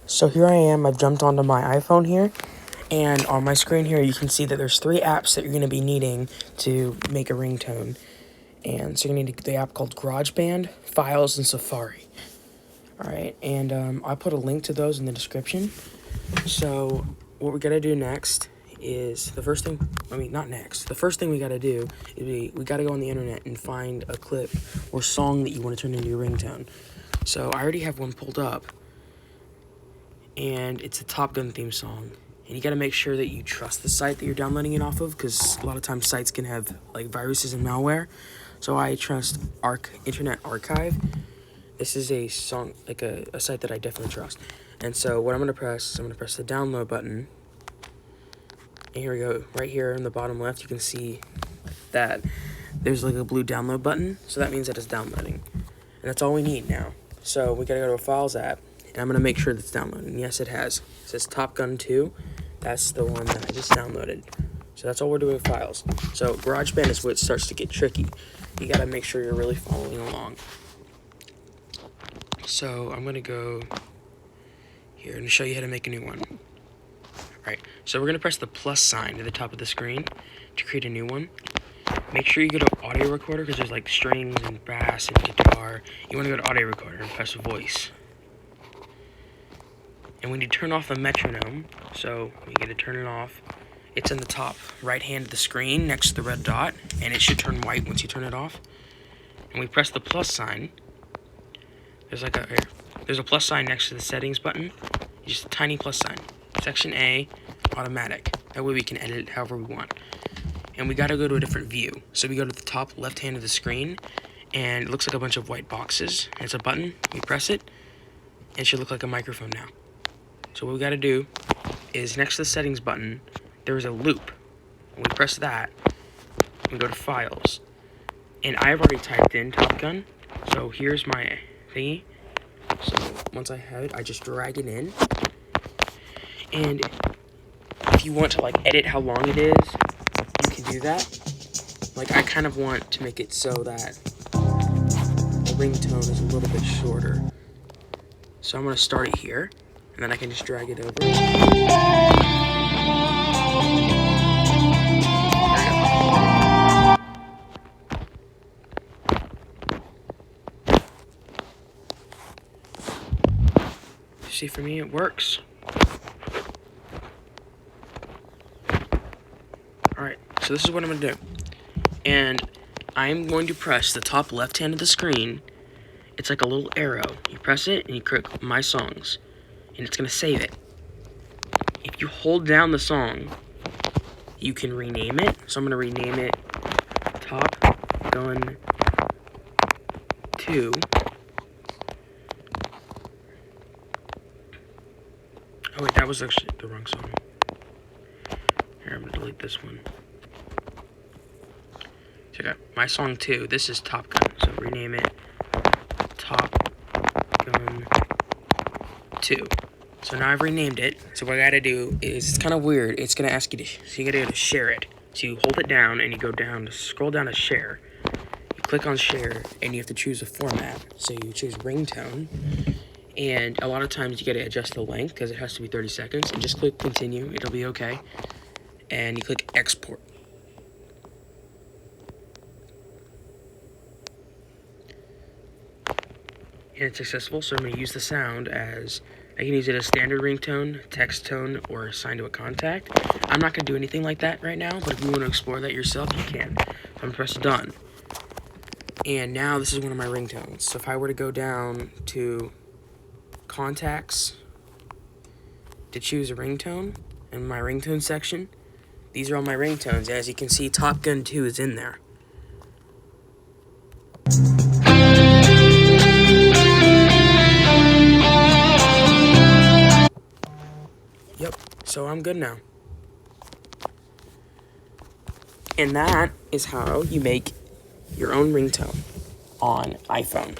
So here I am, I've jumped onto my iPhone here, and on my screen here you can see that there's 3 apps that you're going to be needing to make a ringtone. And so you're going to need the app called GarageBand, Files, and Safari. Alright, and I'll put a link to those in the description. So what we got to do next is, the first thing we got to do is we got to go on the internet and find a clip or song that you want to turn into your ringtone. So I already have one pulled up, and it's a Top Gun theme song. And you gotta make sure that you trust the site that you're downloading it off of, because a lot of times sites can have like viruses and malware. So I trust Internet Archive. This is a song, like a site that I definitely trust. And so what I'm gonna press the download button. And here we go. Right here in the bottom left, you can see that there's like a blue download button. So that means that it's downloading. And that's all we need now. So we gotta go to a Files app. And I'm going to make sure that's downloaded. And yes, it has. It says Top Gun 2. That's the one that I just downloaded. So that's all we're doing with Files. So GarageBand is where it starts to get tricky. You got to make sure you're really following along. So I'm going to go here and show you how to make a new one. Alright, so we're going to press the plus sign at the top of the screen to create a new one. Make sure you go to audio recorder, because there's like strings and bass and guitar. You want to go to audio recorder and press voice. And when you turn off the metronome, so you get to turn it off, it's in the top right hand of the screen next to the red dot, and it should turn white once you turn it off. And we press the plus sign. There's a plus sign next to the settings button, just a tiny plus sign. Section A, automatic. That way we can edit it however we want. And we gotta go to a different view. So we go to the top left hand of the screen, and it looks like a bunch of white boxes. And it's a button, we press it, and it should look like a microphone now. So what we got to do is, next to the settings button, there is a loop. When we press that, we go to Files. And I've already typed in Top Gun, so here's my thingy. So once I have it, I just drag it in. And if you want to like edit how long it is, you can do that. Like, I kind of want to make it so that the ringtone is a little bit shorter. So I'm going to start it here. And then I can just drag it over. See, for me, it works. Alright, so this is what I'm going to do. And I'm going to press the top left hand of the screen. It's like a little arrow. You press it and you click My Songs. And it's going to save it. If you hold down the song, you can rename it. So I'm going to rename it Top Gun 2. Oh wait, that was actually the wrong song. Here, I'm going to delete this one. So I got My Song 2. This is Top Gun. So rename it Top Gun 2. So now I've renamed it. So what I gotta do is, it's kind of weird. It's gonna ask you to, so you gotta go to share it. So you hold it down and you go down, scroll down to share. You click on share and you have to choose a format. So you choose ringtone. And a lot of times you gotta adjust the length because it has to be 30 seconds. And just click continue, it'll be okay. And you click export. And it's successful, so I'm going to use the sound as, I can use it as standard ringtone, text tone, or assigned to a contact. I'm not going to do anything like that right now, but if you want to explore that yourself, you can. So I'm going to press done. And now this is one of my ringtones. So if I were to go down to contacts to choose a ringtone, in my ringtone section, these are all my ringtones. As you can see, Top Gun 2 is in there. Yep, so I'm good now. And that is how you make your own ringtone on iPhone.